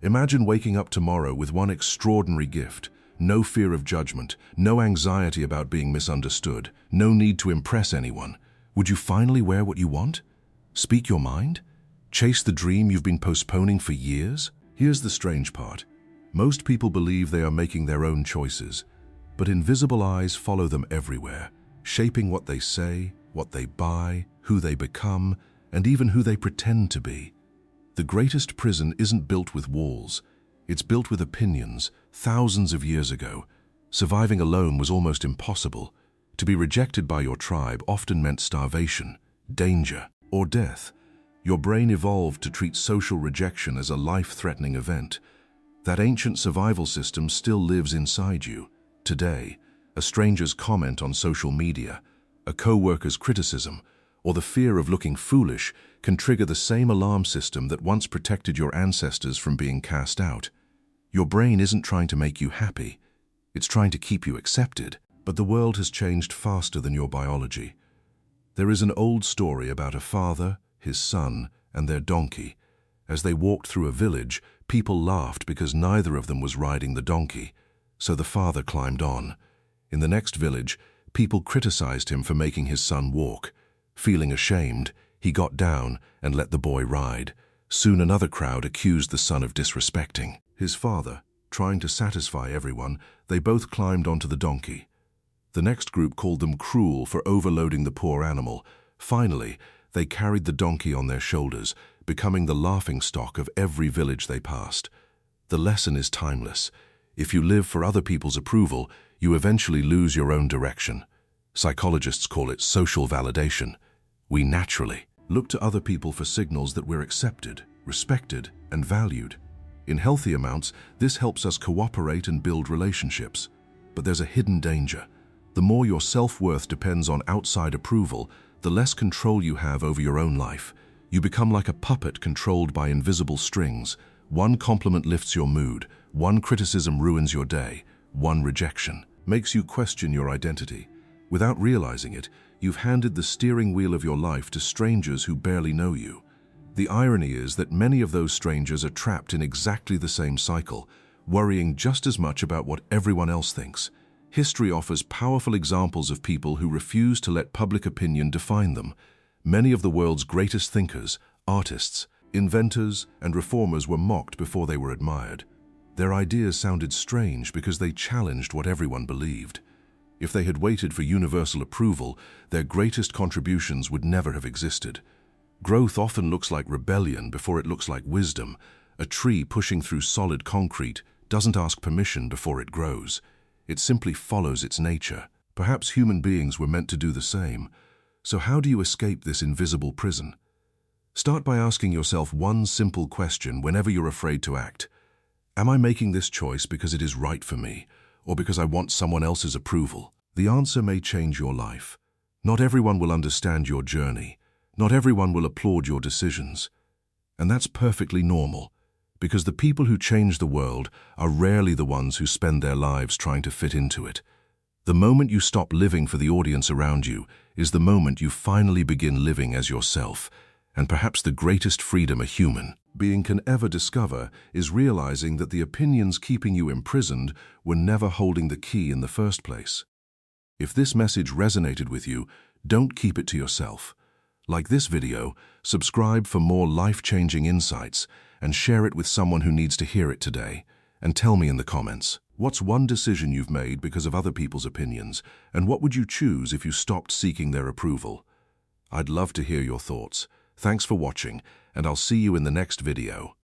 Imagine waking up tomorrow with one extraordinary gift. No fear of judgment, no anxiety about being misunderstood, no need to impress anyone. Would you finally wear what you want? Speak your mind? Chase the dream you've been postponing for years? Here's the strange part. Most people believe they are making their own choices, but invisible eyes follow them everywhere, shaping what they say, what they buy, who they become, and even who they pretend to be. The greatest prison isn't built with walls. It's built with opinions. Thousands of years ago, surviving alone was almost impossible. To be rejected by your tribe often meant starvation, danger, or death. Your brain evolved to treat social rejection as a life-threatening event. That ancient survival system still lives inside you. Today, a stranger's comment on social media, a co-worker's criticism, or the fear of looking foolish can trigger the same alarm system that once protected your ancestors from being cast out. Your brain isn't trying to make you happy. It's trying to keep you accepted. But the world has changed faster than your biology. There is an old story about a father, his son, and their donkey. As they walked through a village, people laughed because neither of them was riding the donkey. So the father climbed on. In the next village, people criticized him for making his son walk. Feeling ashamed, he got down and let the boy ride. Soon another crowd accused the son of disrespecting his father. Trying to satisfy everyone, they both climbed onto the donkey. The next group called them cruel for overloading the poor animal. Finally, they carried the donkey on their shoulders, becoming the laughingstock of every village they passed. The lesson is timeless. If you live for other people's approval, you eventually lose your own direction. Psychologists call it social validation. We naturally look to other people for signals that we're accepted, respected, and valued. In healthy amounts, this helps us cooperate and build relationships. But there's a hidden danger. The more your self-worth depends on outside approval, the less control you have over your own life. You become like a puppet controlled by invisible strings. One compliment lifts your mood, one criticism ruins your day, one rejection makes you question your identity. Without realizing it, you've handed the steering wheel of your life to strangers who barely know you. The irony is that many of those strangers are trapped in exactly the same cycle, worrying just as much about what everyone else thinks. History offers powerful examples of people who refuse to let public opinion define them. Many of the world's greatest thinkers, artists, inventors, and reformers were mocked before they were admired. Their ideas sounded strange because they challenged what everyone believed. If they had waited for universal approval, their greatest contributions would never have existed. Growth often looks like rebellion before it looks like wisdom. A tree pushing through solid concrete doesn't ask permission before it grows. It simply follows its nature. Perhaps human beings were meant to do the same. So how do you escape this invisible prison? Start by asking yourself one simple question whenever you're afraid to act. Am I making this choice because it is right for me, or because I want someone else's approval? The answer may change your life. Not everyone will understand your journey. Not everyone will applaud your decisions. And that's perfectly normal, because the people who change the world are rarely the ones who spend their lives trying to fit into it. The moment you stop living for the audience around you is the moment you finally begin living as yourself, and perhaps the greatest freedom a human being can ever discover is realizing that the opinions keeping you imprisoned were never holding the key in the first place. If this message resonated with you, don't keep it to yourself. Like this video, subscribe for more life-changing insights and share it with someone who needs to hear it today. And tell me in the comments, what's one decision you've made because of other people's opinions, and what would you choose if you stopped seeking their approval? I'd love to hear your thoughts. Thanks for watching, and I'll see you in the next video.